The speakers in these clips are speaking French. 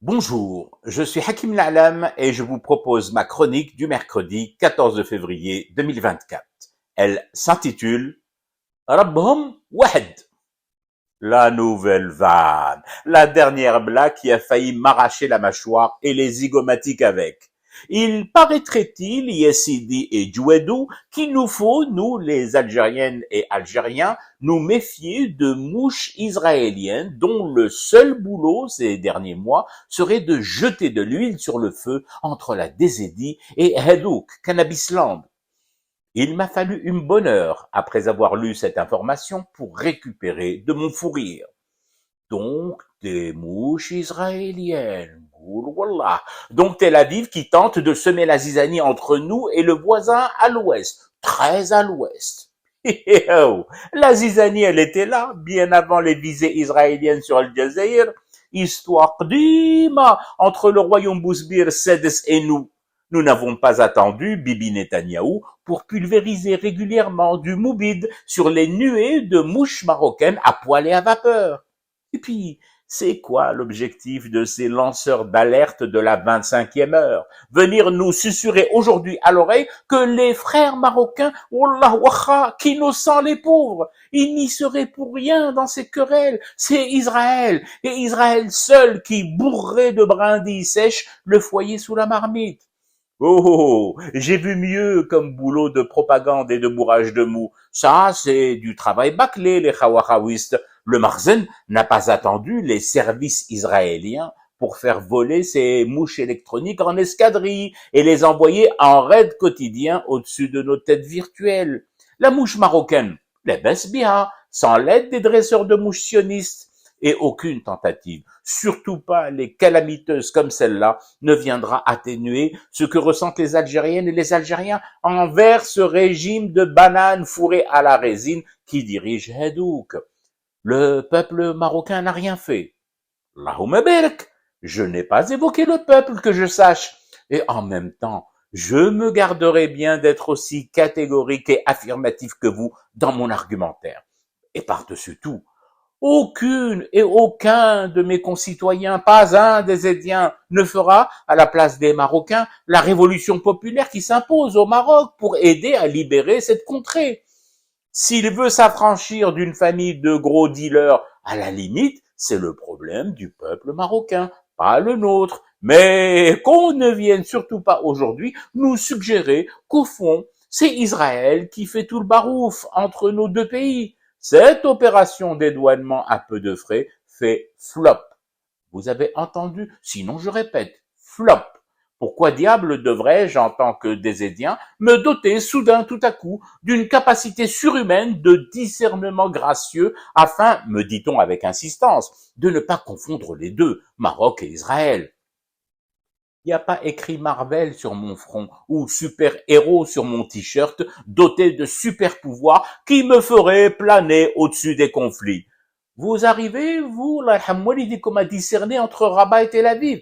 Bonjour, je suis Hakim La'alam et je vous propose ma chronique du mercredi 14 février 2024. Elle s'intitule Rabbhum Wahed. La nouvelle vanne, la dernière blague qui a failli m'arracher la mâchoire et les zygomatiques avec. Il paraîtrait-il, Yassidi et Djouedou, qu'il nous faut, nous les Algériennes et Algériens, nous méfier de mouches israéliennes dont le seul boulot ces derniers mois serait de jeter de l'huile sur le feu entre la Désédie et Hadouk, Cannabisland. Il m'a fallu une bonne heure après avoir lu cette information pour récupérer de mon fou rire. Donc, des mouches israéliennes. Wallah. Donc, Tel Aviv qui tente de semer la zizanie entre nous et le voisin à l'ouest. Très à l'ouest. Oh, la zizanie, elle était là, bien avant les visées israéliennes sur Al Jazeera. Histoire d'Ima entre le royaume Bouzbir, Sedes et nous. Nous n'avons pas attendu Bibi Netanyahou pour pulvériser régulièrement du moubide sur les nuées de mouches marocaines à poil et à vapeur. Et puis, c'est quoi l'objectif de ces lanceurs d'alerte de la 25e heure? Venir nous susurrer aujourd'hui à l'oreille que les frères marocains, wallah wakha, qu'innocents les pauvres, ils n'y seraient pour rien dans ces querelles. C'est Israël, et Israël seul qui bourrerait de brindilles sèches le foyer sous la marmite. Oh, j'ai vu mieux comme boulot de propagande et de bourrage de mou. Ça, c'est du travail bâclé, les Khawahawistes. Le Marzen n'a pas attendu les services israéliens pour faire voler ces mouches électroniques en escadrille et les envoyer en raid quotidien au-dessus de nos têtes virtuelles. La mouche marocaine, les Besbia, sans l'aide des dresseurs de mouches sionistes. Et aucune tentative, surtout pas les calamiteuses comme celle-là, ne viendra atténuer ce que ressentent les Algériennes et les Algériens envers ce régime de bananes fourrées à la résine qui dirige Hadouk. Le peuple marocain n'a rien fait. Allahumma barak, je n'ai pas évoqué le peuple que je sache. Et en même temps, je me garderai bien d'être aussi catégorique et affirmatif que vous dans mon argumentaire. Et par-dessus tout, aucune et aucun de mes concitoyens, pas un des Édiens, ne fera, à la place des Marocains, la révolution populaire qui s'impose au Maroc pour aider à libérer cette contrée. S'il veut s'affranchir d'une famille de gros dealers, à la limite, c'est le problème du peuple marocain, pas le nôtre. Mais qu'on ne vienne surtout pas aujourd'hui nous suggérer qu'au fond, c'est Israël qui fait tout le barouf entre nos deux pays. Cette opération dédouanement à peu de frais fait flop. Vous avez entendu? Sinon, je répète, flop. Pourquoi diable devrais-je, en tant que désédien, me doter soudain tout à coup d'une capacité surhumaine de discernement gracieux afin, me dit-on avec insistance, de ne pas confondre les deux, Maroc et Israël? Il n'y a pas écrit Marvel sur mon front ou super-héros sur mon t-shirt doté de super-pouvoirs qui me feraient planer au-dessus des conflits. Vous arrivez, vous, la comme à discerner entre Rabat et Tel Aviv?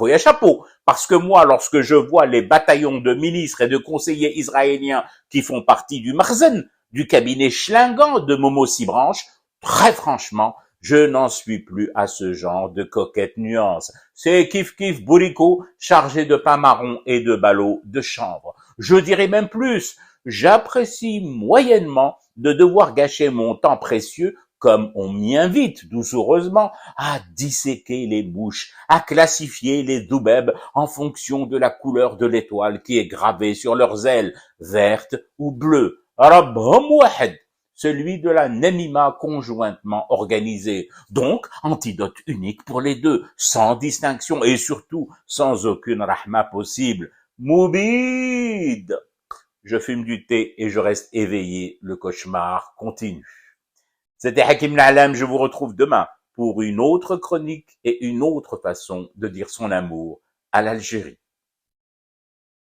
Et chapeau, parce que moi, lorsque je vois les bataillons de ministres et de conseillers israéliens qui font partie du Marzen, du cabinet schlingant de Momo Sibranche, très franchement, je n'en suis plus à ce genre de coquette nuance. C'est kiff bourricot chargé de pain marron et de ballots de chanvre. Je dirais même plus, j'apprécie moyennement de devoir gâcher mon temps précieux comme on m'y invite doucereusement à disséquer les mouches, à classifier les doubebs en fonction de la couleur de l'étoile qui est gravée sur leurs ailes, verte ou bleue. Rabbhum wahed, celui de la Nemima conjointement organisée. Donc, antidote unique pour les deux, sans distinction et surtout sans aucune rahma possible. Moubide! Je fume du thé et je reste éveillé, le cauchemar continue. C'était Hakim La'alam, je vous retrouve demain pour une autre chronique et une autre façon de dire son amour à l'Algérie.